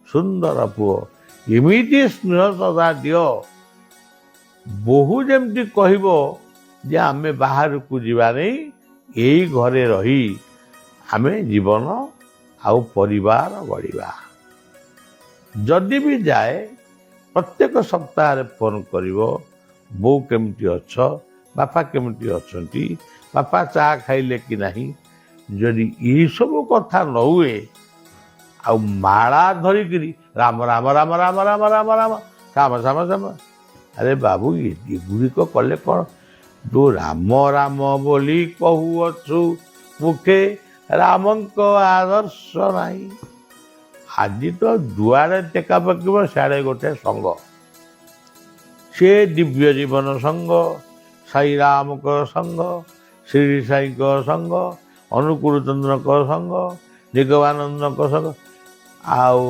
ସୁନ୍ଦର ପୁଅ ଏମିତି ସ୍ନେହ ସଦା ଦିଅ ବୋହୂ ଯେମିତି କହିବ ଯେ ଆମେ ବାହାରକୁ ଯିବା ନେଇ ଏଇ ଘରେ ରହି ଆମେ ଜୀବନ ଆଉ ପରିବାର ଗଢ଼ିବା। ଯଦି ବି ଯାଏ ପ୍ରତ୍ୟେକ ସପ୍ତାହରେ ଫୋନ କରିବ, ବୋଉ କେମିତି ଅଛ, ବାପା କେମିତି ଅଛନ୍ତି, ବାପା ଚା ଖାଇଲେ କି ନାହିଁ। ଯଦି ଏଇସବୁ କଥା ନ ହୁଏ ଆଉ ମାଳା ଧରିକିରି ରାମ ରାମ ରାମ ରାମ ରାମ ରାମ ରାମ ଶ୍ୟାମ ଶ୍ୟାମ ଶ୍ୟାମ, ଆରେ ବାବୁ ଏଗୁଡ଼ିକ କଲେ କ'ଣ? ତୁ ରାମ ରାମ ବୋଲି କହୁଅଛୁ ମୁଖେ, ରାମଙ୍କ ଆଦର୍ଶ ନାହିଁ। ଆଜି ତ ଯୁଆଡ଼େ ଟେକା ପକିବ ସିଆଡ଼େ ଗୋଟେ ସଙ୍ଗ, ସେ ଦିବ୍ୟ ଜୀବନ ସଂଘ, ସାଇରାମଙ୍କ ସଂଘ, ଶ୍ରୀ ସାଇଙ୍କ ସଂଘ, ଅନୁକୂଳ ଚନ୍ଦ୍ରଙ୍କ ସଂଘ, ନିଗମାନନ୍ଦଙ୍କ ସଂଘ, ଆଉ